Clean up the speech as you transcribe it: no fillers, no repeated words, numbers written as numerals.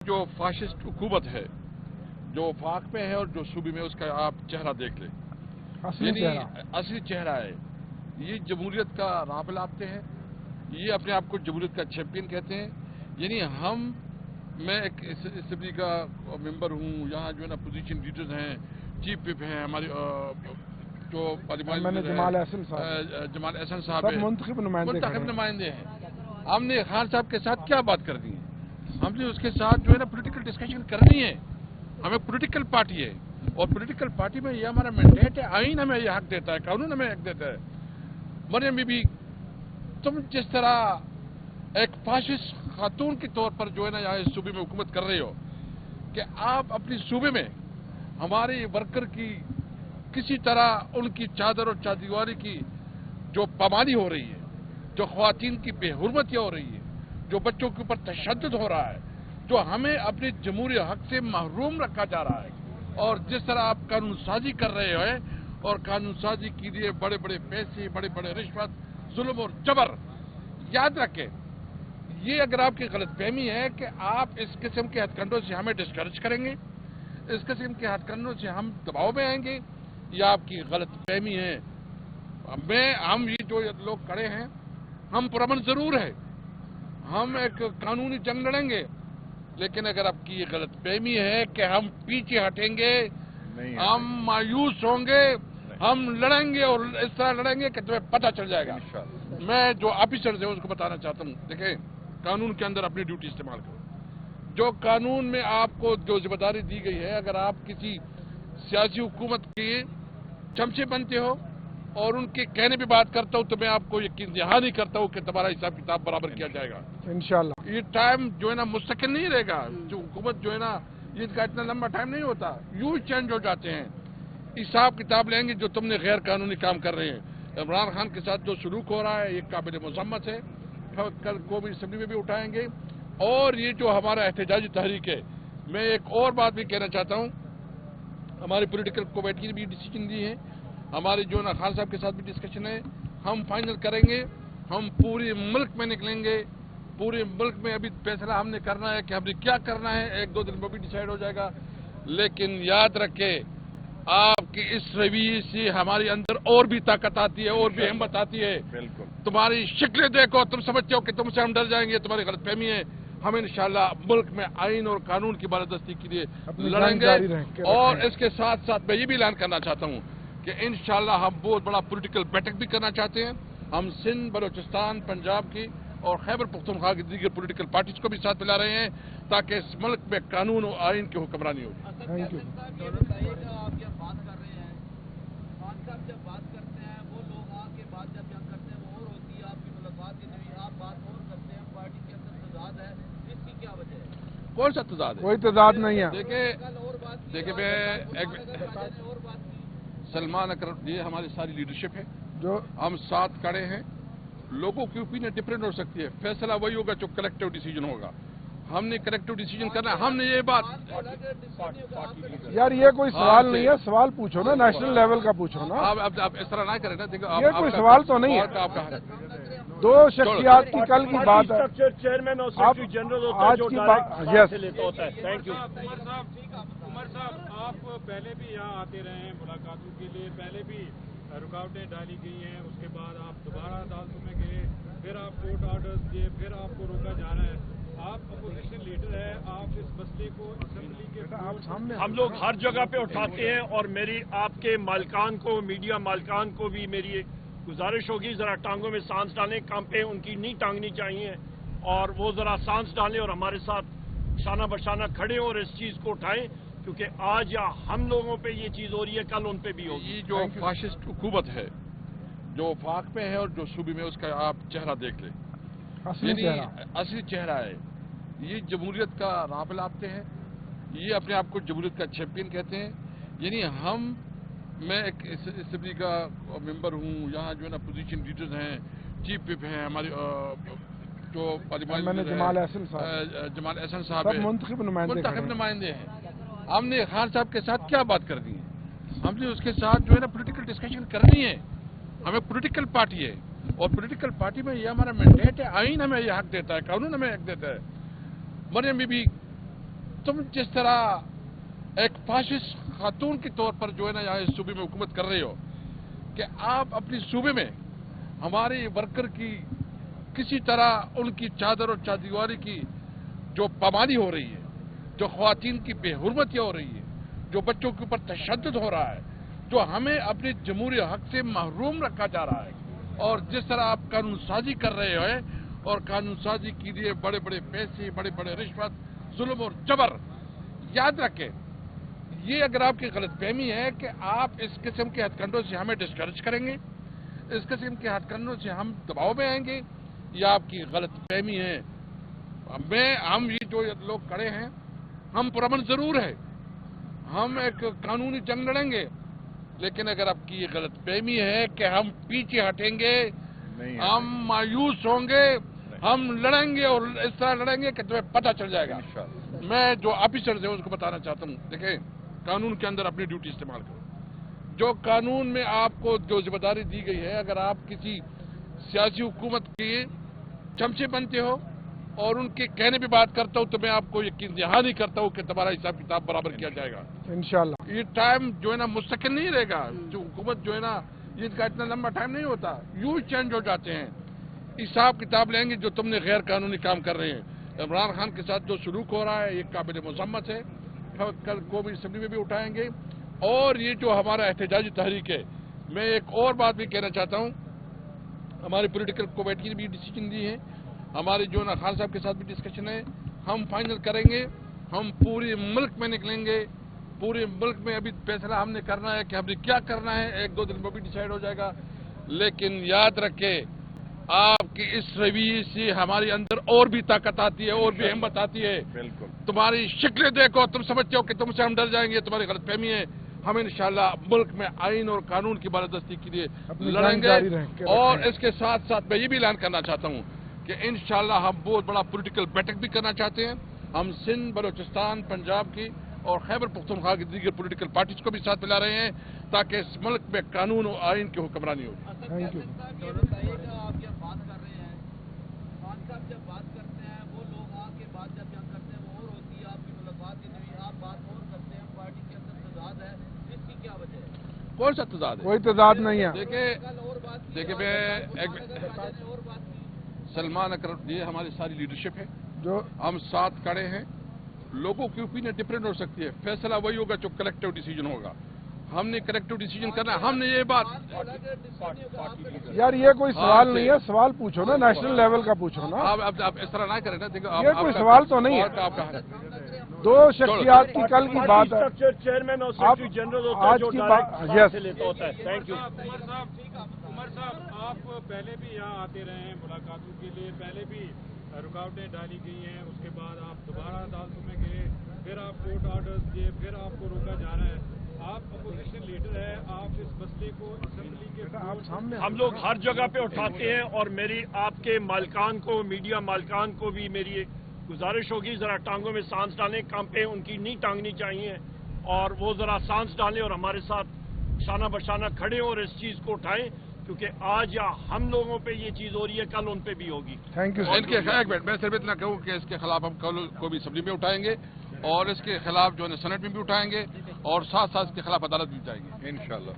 जो फाशिस्ट हुकूमत है, जो वफाक में है और जो सूबे में, उसका आप चेहरा देख लें। असली चेहरा है। ये जमहूरियत का राह पे लाते हैं, ये अपने आप को जमहूरियत का चैंपियन कहते हैं। यानी मैं एक असेंबली का मेंबर हूँ, यहाँ जो है ना पोजीशन लीडर्स हैं, चीफ विप हैं, हमारी जो पार्लियामेंट जमाल एहसन साहब है, मुंतखब नुमाइंदे हैं। हमने खान साहब के साथ क्या बात कर दी है? हमने उसके साथ जो है ना पॉलिटिकल डिस्कशन करनी है। हमें पॉलिटिकल पार्टी है और पॉलिटिकल पार्टी में ये हमारा मैंडेट है, आईन हमें ये हक देता है, कानून हमें हक देता है। मरियम बीबी, तुम जिस तरह एक फाशिस्ट खातून के तौर पर जो है ना यहाँ इस सूबे में हुकूमत कर रहे हो कि आप अपनी सूबे में हमारे वर्कर की किसी तरह उनकी चादर और चादीवारी की जो पामानी हो रही है, जो ख्वातीन की बेहुरमती हो रही है, जो बच्चों के ऊपर तशद्दुद हो रहा है, जो हमें अपने जमहूरी हक से महरूम रखा जा रहा है, और जिस तरह आप कानून साजी कर रहे हैं और कानून साजी के लिए बड़े बड़े पैसे, बड़े बड़े रिश्वत, जुल्म और जबर, याद रखें, ये अगर आपकी गलतफहमी है कि आप इस किस्म के हथकंडों से हमें डिस्करेज करेंगे, इस किस्म के हथकंडों से हम दबाव में आएंगे, ये आपकी गलतफहमी है। हम ये जो लोग खड़े हैं, हम पुरअमन जरूर है, हम एक कानूनी जंग लड़ेंगे, लेकिन अगर आपकी ये गलतफहमी है कि हम पीछे हटेंगे, हम मायूस होंगे, हम लड़ेंगे और इस तरह लड़ेंगे कि तुम्हें पता चल जाएगा। मैं जो ऑफिसर्स हैं उसको बताना चाहता हूँ, देखें, कानून के अंदर अपनी ड्यूटी इस्तेमाल करो। जो कानून में आपको जो जिम्मेदारी दी गई है, अगर आप किसी सियासी हुकूमत के चमचे बनते हो और उनके कहने पे बात करता हूँ, तो मैं आपको यकीन दहानी करता हूँ कि तुम्हारा हिसाब किताब बराबर किया जाएगा इंशाल्लाह। ये टाइम जो है ना मुस्तकिल नहीं रहेगा। जो हुकूमत जो है ना, इनका इतना लंबा टाइम नहीं होता, यूं चेंज हो जाते हैं। हिसाब किताब लेंगे जो तुमने गैर कानूनी काम कर रहे हैं। इमरान खान के साथ जो सलूक हो रहा है, ये काबिल मजम्मत है। कल को भी असेंबली में भी उठाएंगे। और ये जो हमारा एहतजाजी तहरीक है, मैं एक और बात भी कहना चाहता हूँ, हमारी पॉलिटिकल कमेटी ने भी डिसीजन दी है, हमारे जो ना खान साहब के साथ भी डिस्कशन है, हम फाइनल करेंगे, हम पूरे मुल्क में निकलेंगे। पूरे मुल्क में अभी फैसला हमने करना है कि हमने क्या करना है, एक दो दिन में भी डिसाइड हो जाएगा। लेकिन याद रखें, आपकी इस रवैये से हमारे अंदर और भी ताकत आती है, और भी हिम्मत आती है। बिल्कुल, तुम्हारी शक्लें देखो, तुम समझते हो कि तुमसे हम डर जाएंगे, तुम्हारी गलतफहमी है। हम इंशाल्लाह मुल्क में आइन और कानून की बालादस्ती के लिए लड़ेंगे। और इसके साथ साथ मैं ये भी ऐलान करना चाहता हूँ कि इंशाल्लाह हम बहुत बड़ा पॉलिटिकल बैठक भी करना चाहते हैं। हम सिंध, बलोचिस्तान, पंजाब की और खैबर पख्तूनख्वा की दीगर पॉलिटिकल पार्टीज को भी साथ मिला रहे हैं, ताकि इस मुल्क में कानून और आइन की हुक्मरानी हो। Thank you. आप जब बात कर रहे हैं, खान साहब जब बात करते हैं, वो लोग आके बात जब करते हैं वो और होती है, आपकी मुलाकात ही नहीं, आप बात और करते हैं, पार्टी के अंदर तजाद है, इसकी क्या वजह है? कौन सा तजाद है? कोई तजाद नहीं है। देखिए मैं सलमान अकरम, ये हमारी सारी लीडरशिप है, जो हम साथ खड़े हैं। लोगों की ओपिनियन डिफरेंट हो सकती है, फैसला वही होगा जो कलेक्टिव डिसीजन होगा। हमने कलेक्टिव डिसीजन करना है। हमने ये बात, यार ये कोई सवाल नहीं है, सवाल पूछो ना, नेशनल लेवल का पूछो ना। आप इस तरह ना करें ना, देखो ये कोई सवाल तो नहीं है। दो शख्सियात की कल की बात है, चेयरमैन और सेक्रेटरी जनरल होता है, आज की बात। यस होता है। Thank you. उमर साहब, आप पहले भी यहाँ आते रहे हैं मुलाकातों के लिए, पहले भी रुकावटें डाली गई हैं, उसके बाद आप दोबारा अदालतों में गए, फिर आप कोर्ट ऑर्डर्स दिए, फिर आपको रोका जा रहा है। आप अपोजिशन लीडर है, आप इस मसले को असेंबली के हम लोग हर जगह पे उठाते हैं, और मेरी आपके मालिकान को, मीडिया मालिकान को भी मेरी गुजारिश होगी, जरा टांगों में सांस डालें, कांपे उनकी नहीं टांगनी चाहिए, और वो जरा सांस डालें और हमारे साथ शाना बशाना खड़े और इस चीज को उठाएं, क्योंकि आज या हम लोगों पे ये चीज हो रही है, कल उन पे भी होगी। ये जो फाशिस्ट हुकूमत है, जो वफाक में है और जो सूबे में, उसका आप चेहरा देख लें, असली चेहरा है। ये जमहूरियत का राह पे लाते हैं, ये अपने आप को जमहूरियत का चैंपियन कहते हैं। यानी मैं एक असेंबली का मेंबर हूँ, यहाँ जो है ना पोजीशन लीडर्स हैं, चीफ विप हैं, हमारी जो पार्लियामेंट जमाल एहसन साहब है, मुंतखब नुमाइंदे हैं। हमने खान साहब के साथ क्या बात कर दी है? हमने उसके साथ जो है ना पॉलिटिकल डिस्कशन करनी है। हमें पॉलिटिकल पार्टी है और पॉलिटिकल पार्टी में ये हमारा मैंडेट है, आइन हमें ये हक देता है, कानून हमें हक देता है। मरियम बीबी, तुम जिस तरह एक फाशिस्ट खातून के तौर पर जो है ना यहाँ इस सूबे में हुकूमत कर रहे हो कि आप अपनी सूबे में हमारे वर्कर की किसी तरह उनकी चादर और चादीवारी की जो पामानी हो रही है, जो ख्वातीन की बेहुरमती हो रही है, जो बच्चों के ऊपर तशद्दुद हो रहा है, जो हमें अपने जमहूरी हक से महरूम रखा जा रहा है, और जिस तरह आप कानून साजी कर रहे हैं और कानून साजी के लिए बड़े बड़े पैसे, बड़े बड़े रिश्वत, जुल्म और जबर, याद रखें ये अगर आपकी गलतफहमी है कि आप इस किस्म के हथकंडों से हमें डिस्करेज करेंगे, इस किस्म के हथकंडों से हम दबाव में आएंगे, ये आपकी गलतफहमी है। हम ये जो लोग खड़े हैं, हम पुरअमन जरूर है, हम एक कानूनी जंग लड़ेंगे, लेकिन अगर आपकी ये गलतफहमी है कि हम पीछे हटेंगे, हम मायूस होंगे, हम लड़ेंगे और इस तरह लड़ेंगे कि तुम्हें पता चल जाएगा। मैं जो ऑफिसर्स हैं उसको बताना चाहता हूँ, देखें कानून के अंदर अपनी ड्यूटी इस्तेमाल करो। जो कानून में आपको जो जिम्मेदारी दी गई है, अगर आप किसी सियासी हुकूमत के चमचे बनते हो और उनके कहने पे बात करता हूँ तो मैं आपको यकीन दहानी करता हूँ कि तुम्हारा हिसाब किताब बराबर किया जाएगा इंशाल्लाह। ये टाइम जो है ना मुस्तकिल नहीं रहेगा, जो हुकूमत जो है ना इसका इतना लंबा टाइम नहीं होता, यूं चेंज हो जाते हैं। हिसाब किताब लेंगे जो तुमने गैर कानूनी काम कर रहे हैं। इमरान खान के साथ जो सलूक हो रहा है ये काबिल मजम्मत है, कल कौमी असम्बली में भी उठाएंगे। और ये जो हमारा एहतजाजी तहरीक है, मैं एक और बात भी कहना चाहता हूँ, हमारी पॉलिटिकल कमेटी ने भी डिसीजन दी है, हमारे जो ना खान साहब के साथ भी डिस्कशन है, हम फाइनल करेंगे, हम पूरे मुल्क में निकलेंगे, पूरे मुल्क में अभी फैसला हमने करना है कि हमने क्या करना है, एक दो दिन में भी डिसाइड हो जाएगा। लेकिन याद रखें आपकी इस रवैये से हमारे अंदर और भी ताकत आती है, और भी हिम्मत आती है। बिल्कुल तुम्हारी शक्लें देखो, तुम समझते हो कि तुमसे हम डर जाएंगे, तुम्हारी गलतफहमी है। हम इंशाल्लाह मुल्क में आइन और कानून की बालादस्ती के लिए लड़ेंगे। और इसके साथ साथ मैं ये भी ऐलान करना चाहता हूँ कि इंशाल्लाह हम बहुत बड़ा पॉलिटिकल बैठक भी करना चाहते हैं। हम सिंध, बलोचिस्तान, पंजाब की और खैबर पख्तूनख्वा की दीगर पॉलिटिकल पार्टीज को भी साथ मिला रहे हैं ताकि इस मुल्क में कानून और आइन की हुक्मरानी हो। Thank you. ये बताइएगा, आप जब बात कर रहे हैं, खान साहब जब बात करते हैं, वो लोग आके बात जब जंग करते हैं वो और होती है, आपकी मुलाकात की नहीं, आप बात और करते हैं, पार्टी के अंदर तजाद है, इसकी क्या वजह है? कौन सा तजाद है? कोई तजाद नहीं है। देखिए मैं और बात की सलमान अकरम, ये हमारी सारी लीडरशिप है, जो हम साथ खड़े हैं। लोगों की ओपिनियन डिफरेंट हो सकती है, फैसला वही होगा जो कलेक्टिव डिसीजन होगा। हमने कलेक्टिव डिसीजन करना है। हमने ये बात, यार ये कोई सवाल नहीं है, सवाल पूछो ना, नेशनल लेवल का पूछो ना। आप इस तरह ना करें ना। देखो ये कोई सवाल तो नहीं है। दो शख्सियात की कल की बात है। चेयरमैन और आप सेक्रेटरी जनरल होता है आज जो की डायरेक्ट बात, सवाल यस, से लेता होता है। Thank you. उमर साहब आप पहले भी यहाँ आते रहे हैं मुलाकातों के लिए, पहले भी रुकावटें डाली गई हैं, उसके बाद आप दोबारा अदालतों में गए, फिर आप कोर्ट ऑर्डर्स दिए, फिर आपको रोका जा रहा है। आप अपोजिशन लीडर है, आप इस मसले को असेंबली के हम लोग हर जगह पे उठाते हैं, और मेरी आपके मालिकान को, मीडिया मालिकान को भी मेरी गुजारिश होगी जरा टांगों में सांस डालें, कांपे उनकी नहीं टांगनी चाहिए, और वो जरा सांस डालें और हमारे साथ शाना बशाना खड़े और इस चीज को उठाएं, क्योंकि आज या हम लोगों पे ये चीज हो रही है, कल उन पे भी होगी। Thank you. इनके एक मिनट, मैं सिर्फ इतना कहूँ कि इसके खिलाफ हम कल को भी असेंबली में उठाएंगे, और इसके खिलाफ जो है सेनेट में भी उठाएंगे, और साथ साथ इसके खिलाफ अदालत भी जाएंगे इंशाल्लाह।